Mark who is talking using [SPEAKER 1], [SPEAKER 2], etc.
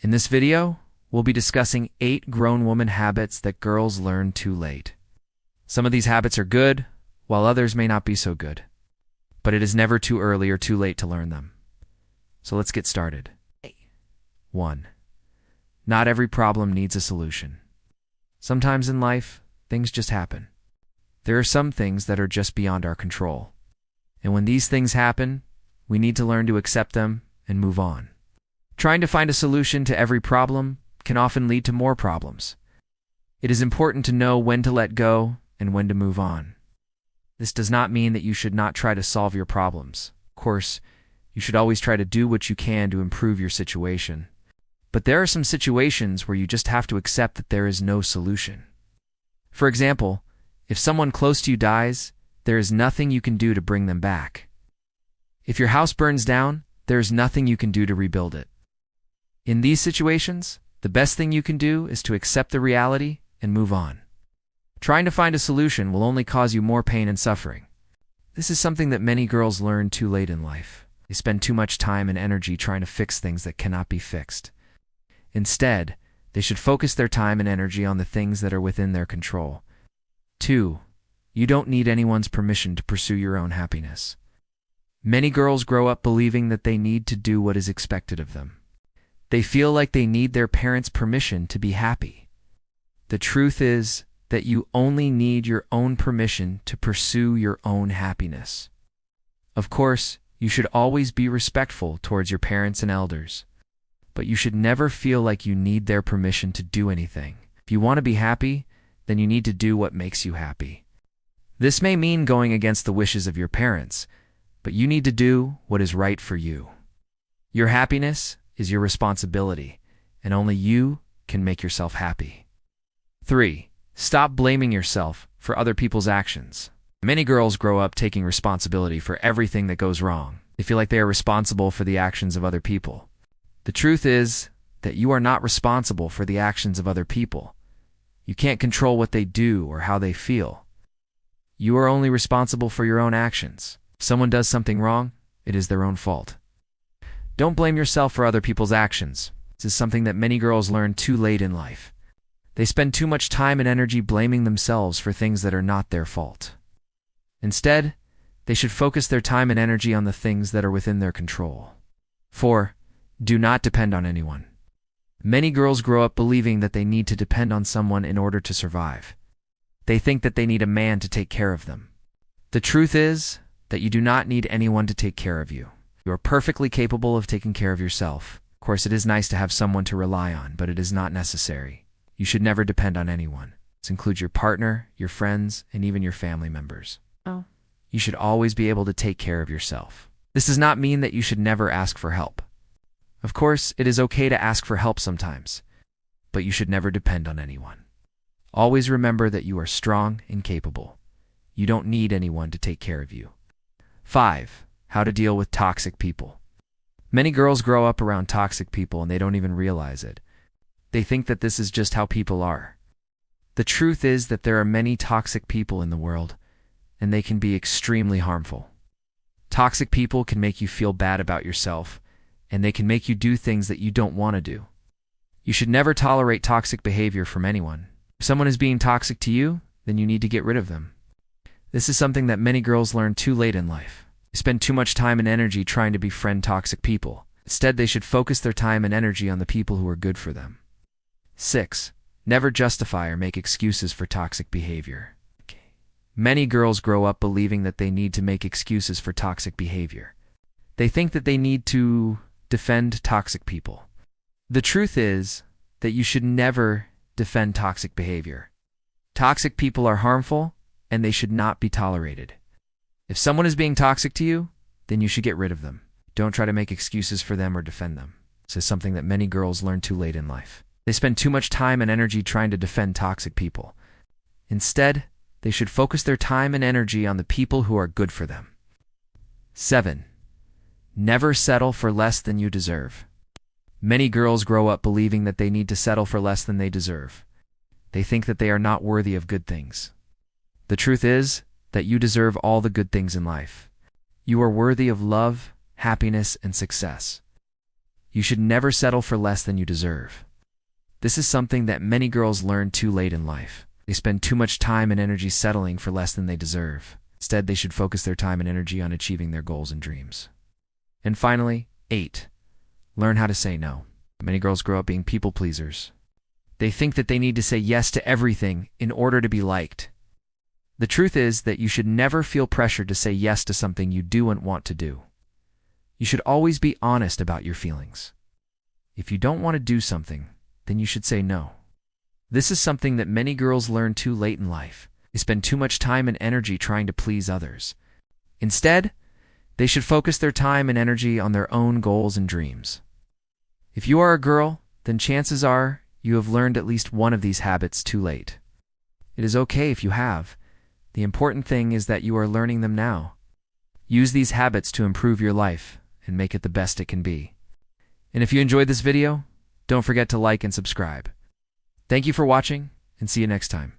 [SPEAKER 1] In this video, we'll be discussing 8 grown woman habits that girls learn too late. Some of these habits are good, while others may not be so good. But it is never too early or too late to learn them. So let's get started. 1. Not every problem needs a solution. Sometimes in life, things just happen. There are some things that are just beyond our control. And when these things happen, we need to learn to accept them and move on. Trying to find a solution to every problem can often lead to more problems. It is important to know when to let go and when to move on. This does not mean that you should not try to solve your problems. Of course, you should always try to do what you can to improve your situation. But there are some situations where you just have to accept that there is no solution. For example, if someone close to you dies, there is nothing you can do to bring them back. If your house burns down, there is nothing you can do to rebuild it. In these situations, the best thing you can do is to accept the reality and move on. Trying to find a solution will only cause you more pain and suffering. This is something that many girls learn too late in life. They spend too much time and energy trying to fix things that cannot be fixed. Instead, they should focus their time and energy on the things that are within their control. 2. You don't need anyone's permission to pursue your own happiness. Many girls grow up believing that they need to do what is expected of them. They feel like they need their parents' permission to be happy. The truth is that you only need your own permission to pursue your own happiness. Of course, you should always be respectful towards your parents and elders, but you should never feel like you need their permission to do anything. If you want to be happy, then you need to do what makes you happy. This may mean going against the wishes of your parents, but you need to do what is right for you. Your happiness is your responsibility, and only you can make yourself happy. 3. Stop blaming yourself for other people's actions. Many girls grow up taking responsibility for everything that goes wrong. They feel like they are responsible for the actions of other people. The truth is that you are not responsible for the actions of other people. You can't control what they do or how they feel. You are only responsible for your own actions. If someone does something wrong, it is their own fault. Don't blame yourself for other people's actions. This is something that many girls learn too late in life. They spend too much time and energy blaming themselves for things that are not their fault. Instead, they should focus their time and energy on the things that are within their control. 4. Do not depend on anyone. Many girls grow up believing that they need to depend on someone in order to survive. They think that they need a man to take care of them. The truth is that you do not need anyone to take care of you. You are perfectly capable of taking care of yourself. Of course, it is nice to have someone to rely on, but it is not necessary. You should never depend on anyone. This includes your partner, your friends, and even your family members. You should always be able to take care of yourself. This does not mean that you should never ask for help. Of course, it is okay to ask for help sometimes, but you should never depend on anyone. Always remember that you are strong and capable. You don't need anyone to take care of you. 5. How to deal with toxic people. Many girls grow up around toxic people and they don't even realize it. They think that this is just how people are. The truth is that there are many toxic people in the world, and they can be extremely harmful. Toxic people can make you feel bad about yourself, and they can make you do things that you don't want to do. You should never tolerate toxic behavior from anyone. If someone is being toxic to you, then you need to get rid of them. This is something that many girls learn too late in life. They spend too much time and energy trying to befriend toxic people. Instead, they should focus their time and energy on the people who are good for them. 6. Never justify or make excuses for toxic behavior. Many girls grow up believing that they need to make excuses for toxic behavior. They think that they need to defend toxic people. The truth is that you should never defend toxic behavior. Toxic people are harmful, and they should not be tolerated. If someone is being toxic to you, then you should get rid of them. Don't try to make excuses for them or defend them. This is something that many girls learn too late in life. They spend too much time and energy trying to defend toxic people. Instead, they should focus their time and energy on the people who are good for them. 7. Never settle for less than you deserve. Many girls grow up believing that they need to settle for less than they deserve. They think that they are not worthy of good things. The truth is that you deserve all the good things in life. You are worthy of love, happiness, and success. You should never settle for less than you deserve. This is something that many girls learn too late in life. They spend too much time and energy settling for less than they deserve. Instead, they should focus their time and energy on achieving their goals and dreams. And finally, 8. Learn how to say no. Many girls grow up being people pleasers. They think that they need to say yes to everything in order to be liked. The truth is that you should never feel pressured to say yes to something you do and want to do. You should always be honest about your feelings. If you don't want to do something, then you should say no. This is something that many girls learn too late in life. They spend too much time and energy trying to please others. Instead, they should focus their time and energy on their own goals and dreams. If you are a girl, then chances are you have learned at least one of these habits too late. It is okay if you have. The important thing is that you are learning them now. Use these habits to improve your life and make it the best it can be. And if you enjoyed this video, don't forget to like and subscribe. Thank you for watching, and see you next time.